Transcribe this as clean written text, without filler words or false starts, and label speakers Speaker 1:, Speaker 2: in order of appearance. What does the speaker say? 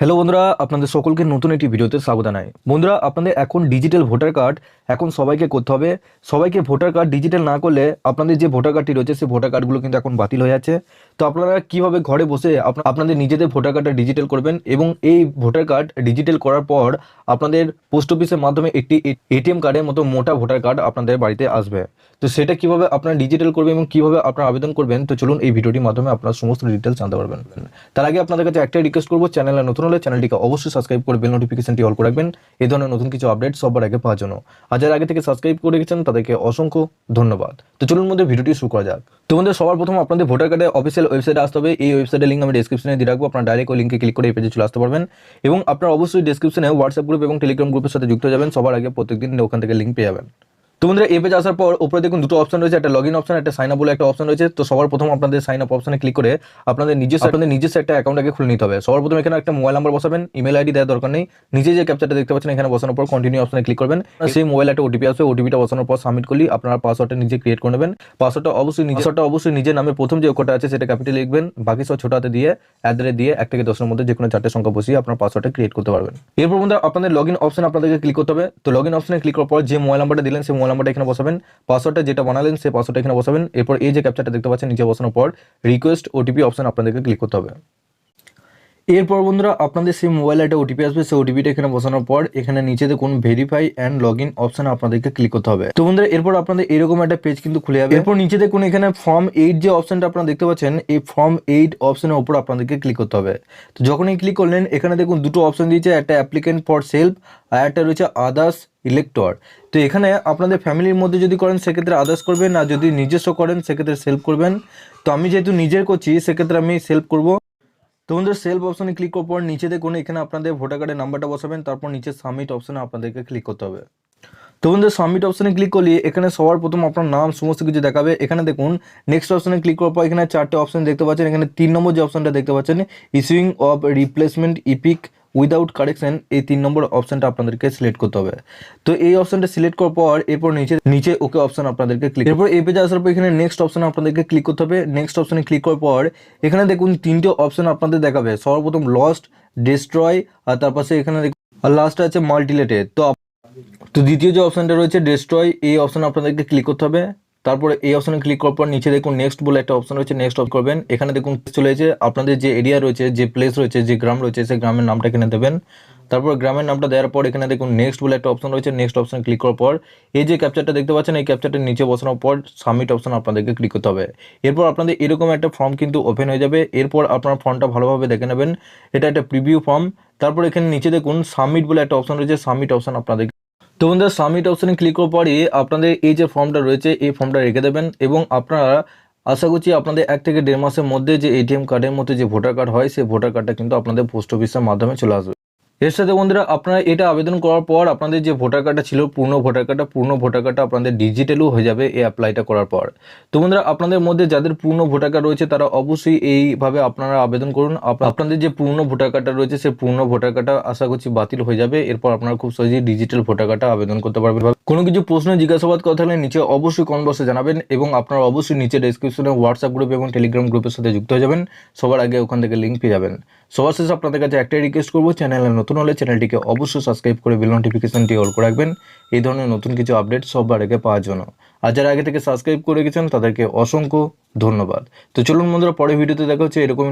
Speaker 1: Hello বন্ধুরা, আপনাদের সকলকে নতুন একটি ভিডিওতে স্বাগত জানাই। বন্ধুরা, আপনাদের এখন ডিজিটাল ভোটার কার্ড এখন সবাইকে করতে হবে। সবাইকে ভোটার কার্ড ডিজিটাল না করলে আপনাদের যে ভোটার কার্ডটি রয়েছে সেই ভোটার কার্ডগুলো কিন্তু এখন বাতিল হয়ে যাচ্ছে। তো আপনারা কিভাবে ঘরে বসে আপনাদের নিজেদের ভোটার কার্ডটা ডিজিটাল করবেন এবং এই ভোটার কার্ড ডিজিটাল করার পর আপনাদের পোস্ট অফিসের মাধ্যমে একটি এটিএম কার্ডের মতো মোটা ভোটার কার্ড আপনাদের বাড়িতে আসবে। তো সেটা কিভাবে আপনারা ডিজিটাল করবেন এবং কিভাবে আপনারা আবেদন করবেন, তো চলুন এই ভিডিওটির মাধ্যমে আপনারা সমস্ত ডিটেলস জানতে পারবেন। তার আগে আপনাদের কাছে একটাই রিকোয়েস্ট করবো, চ্যানেলে নতুন হলে চ্যানেলটিকে অবশ্যই সাবস্ক্রাইব করে বেল নোটিফিকেশনটি অল করে রাখবেন এই ধরনের নতুন কিছু আপডেট সবার আগে পাওয়ার জন্য। আর যারা আগে থেকে সাবস্ক্রাইব করে রেখেছেন তাদেরকে অসংখ্য ধন্যবাদ। তো চলুন মধ্যে ভিডিওটি শুরু করা যাক। তো বন্ধুরা, সবার প্রথম আপনাদের ভোটার কার্ডের অফিসিয়াল ওয়েবসাইটে আসতে হবে। এই ওয়েবসাইটের লিঙ্ক আমি ডেসক্রিপশনে দিয়ে রাখবো, আপনারা ডাইরেক্ট ওই লিঙ্কে ক্লিক করে এই পেজে চলে আসতে পারবেন। এবং আপনারা অবশ্যই ডেসক্রিপশনে হোয়াটসঅ্যাপ গ্রুপ এবং টেলিগ্রাম গ্রুপের সাথে যুক্ত যাবেন, সবার আগে প্রত্যেকদিন ওখান থেকে লিঙ্ক পেয়ে যাবেন। তো বন্ধুরা, এই পেজে আসার পর উপরে দেখুন দুটো অপশন রয়েছে, একটা লগইন অপশন, একটা সাইন আপ বলে একটা অপশন রয়েছে। তো সবার প্রথম আপনাদের সাইন আপ অপশনে ক্লিক করে আপনাদের নিজস্ব একটা অ্যাকাউন্ট আগে খুলে নিতে হবে। সবার প্রথমে এখানে একটা মোবাইল নাম্বার বসাবেন, ইমেল আইডি দেওয়ার দরকার নেই। নিজে যে ক্যাপচারটা দেখতে পাচ্ছেন এখানে বসানোর পর কন্টিনিউ অপশনে ক্লিক করবেন। সেই মোবাইলে একটা ওটিপি আসবে, ওটিপিটা বসানোর পর সাবমিট করলে আপনারা পাসওয়ার্ডটা নিজে ক্রিয়েট করে নেবেন। পাসওয়ার্ডটা অবশ্যই নিজের নামে প্রথম যে অক্ষরটা আছে সেটা ক্যাপিটাল লিখবেন, বাকি সব ছোট হাতে দিয়ে @ দিয়ে 1 থেকে 10 এর মধ্যে যে কোনো 4টে সংখ্যা বসিয়ে আপনার পাসওয়ার্ডটা ক্রিয়েট করতে পারবেন। এরপর বন্ধুরা, আপনাদের লগইন অপশন আপনাদেরকে ক্লিক করতে হবে। তো লগইন অপশনে ক্লিক করার পর যে মোবাইল নাম্বারটা দিলেন সেই মোবাইল নাম্বারটা এখানে বসাবেন, পাসওয়ার্ডটা যেটা বানালেন সেই পাসওয়ার্ডটা এখানে বসাবেন। এরপর এই যে ক্যাপচারটা দেখতে পাচ্ছেন নিচে বসানোর পর রিকোয়েস্ট ওটিপি অপশন আপনাদেরকে ক্লিক করতে হবে। এরপর বন্ধুরা, আপনাদের সেই মোবাইলে একটা ওটিপি আসবে, সেই ওটিপিটা এখানে বসানোর পর এখানে নিচে দেখুন verify and log in option আপনাদেরকে ক্লিক করতে হবে। তো বন্ধুরা, এরপর আপনাদের এরকম একটা পেজ কিন্তু খুলে যাবে। এরপর নিচে দেখুন এখানে ফর্ম 8 যে অপশনটা আপনারা দেখতে পাচ্ছেন, এই ফর্ম 8 অপশনের উপর আপনাদেরকে ক্লিক করতে হবে। তো যখনই ক্লিক করলেন এখানে দেখুন দুটো অপশন দিয়েছে, একটা অ্যাপ্লিকেন্ট ফর সেলফ আর একটা রয়েছে আদার্স ইলেক্টর। তো এখানে আপনাদের ফ্যামিলির মধ্যে যদি করেন সেক্ষেত্রে আদার্স করবেন, আর যদি নিজস্ব করেন সেক্ষেত্রে সেলফ করবেন। তো আমি যেহেতু নিজের করছি সেক্ষেত্রে আমি সেলফ করব। তো বন্ধুরা, সেলফ অপশনে ক্লিক করার পর নিচে দেখুন এখানে আপনাদের ভোটার কার্ডের নাম্বারটা বসাবেন, তারপর নিচে সাবমিট অপশনে আপনাদেরকে ক্লিক করতে হবে। তো বন্ধুরা, সাবমিট অপশনে ক্লিক করলে এখানে সবার প্রথম আপনার নাম সমস্ত কিছু দেখাবে। এখানে দেখুন নেক্সট অপশনে ক্লিক করার পর এখানে 4টে অপশন দেখতে পাচ্ছেন। এখানে 3 নম্বর যে অপশনটা দেখতে পাচ্ছেন issuing of replacement epic without correction, এই 3 নম্বর অপশনটা আপনাদেরকে সিলেক্ট করতে হবে। তো এই অপশনটা সিলেক্ট করার পর এরপর নিচে ওকে অপশন আপনাদেরকে ক্লিক, এরপর এই পেজে আসার পর এখানে নেক্সট অপশন আপনাদেরকে ক্লিক করতে হবে। নেক্সট অপশনে ক্লিক করার পর এখানে দেখুন 3টে অপশন আপনাদের দেখাবে, সর্বপ্রথম লস্ট, ডিস্ট্রয় আর তার পাশে এখানে দেখুন আর লাস্টে আছে মাল্টিলেটেড। তো দ্বিতীয় যে অপশনটা রয়েছে ডেস্ট্রয়, এই অপশন আপনাদেরকে ক্লিক করতে হবে। তারপরে এই অপশনে ক্লিক করার পর নিচে দেখুন নেক্সট বলে একটা অপশন রয়েছে, নেক্সট অফ করবেন। এখানে দেখুন চলে এসেছে আপনাদের যে এরিয়া রয়েছে, যে প্লেস রয়েছে, যে গ্রাম রয়েছে সেই গ্রামের নামটা এখানে দেবেন। তারপর গ্রামের নামটা দেওয়ার পর এখানে দেখুন নেক্সট বলে একটা অপশন রয়েছে, নেক্সট অপশন ক্লিক করার পর এই যে ক্যাপচারটা দেখতে পাচ্ছেন এই ক্যাপচারটা নিচে বসানোর পর সাবমিট অপশন আপনাদেরকে ক্লিক করতে হবে। এরপর আপনাদের এরকম একটা ফর্ম কিন্তু ওপেন হয়ে যাবে। এরপর আপনার ফর্মটা ভালোভাবে দেখে নেবেন, এটা একটা প্রিভিউ ফর্ম। তারপর এখানে নিচে দেখুন সাবমিট বলে একটা অপশন রয়েছে, সাবমিট অপশন আপনাদের। তো বন্ধুরা, সাবমিট অপশনে ক্লিক করার পরে আপনাদের এই যে ফর্মটা রয়েছে এই ফর্মটা রেখে দেবেন এবং আপনারা আশা করছি আপনাদের 1 থেকে 1.5 মাসের মধ্যে যে এটিএম কার্ডের মধ্যে যে ভোটার কার্ড হয় সেই ভোটার কার্ডটা কিন্তু আপনাদের পোস্ট অফিসের মাধ্যমে চলে আসবে। এর সাথে বন্ধুরা, আপনারা এটা আবেদন করার পর আপনাদের যে ভোটার কার্ডটা ছিল পূর্ণ ভোটার কার্ডটা আপনাদের ডিজিটালও হয়ে যাবে এই অ্যাপ্লাইটা করার পর। তো বন্ধুরা, আপনাদের মধ্যে যাদের পূর্ণ ভোটার কার্ড রয়েছে তারা অবশ্যই এইভাবে আপনারা আবেদন করুন। আপনাদের যে পূর্ণ ভোটার কার্ডটা রয়েছে সেই পূর্ণ ভোটার কার্ডটা আশা করছি বাতিল হয়ে যাবে। এরপর আপনারা খুব সহজেই ডিজিটাল ভোটার কার্ডটা আবেদন করতে পারবেন। কোনো কিছু প্রশ্ন জিজ্ঞাসাবাদ করা থাকলে নিচে অবশ্যই কমেন্ট বক্সে জানাবেন এবং আপনারা অবশ্যই নিচে ডেসক্রিপশনে হোয়াটসঅ্যাপ গ্রুপ এবং টেলিগ্রাম গ্রুপের সাথে যুক্ত হয়ে যাবেন, সবার আগে ওখান থেকে লিঙ্ক পেয়ে যাবেন। সবার শেষে আপনাদের কাছে একটাই রিকোয়েস্ট করবো, চ্যানেলে নতুন হলে চ্যানেলটিকে অবশ্যই সাবস্ক্রাইব করে বেল নোটিফিকেশনটি অল করে রাখবেন এই ধরনের নতুন কিছু আপডেট সবার আগে পাওয়ার জন্য। আর যারা আগে থেকে সাবস্ক্রাইব করে গেছেন তাদেরকে অসংখ্য ধন্যবাদ। তো চলুন বন্ধুরা, পরের ভিডিওতে দেখা হচ্ছে এরকম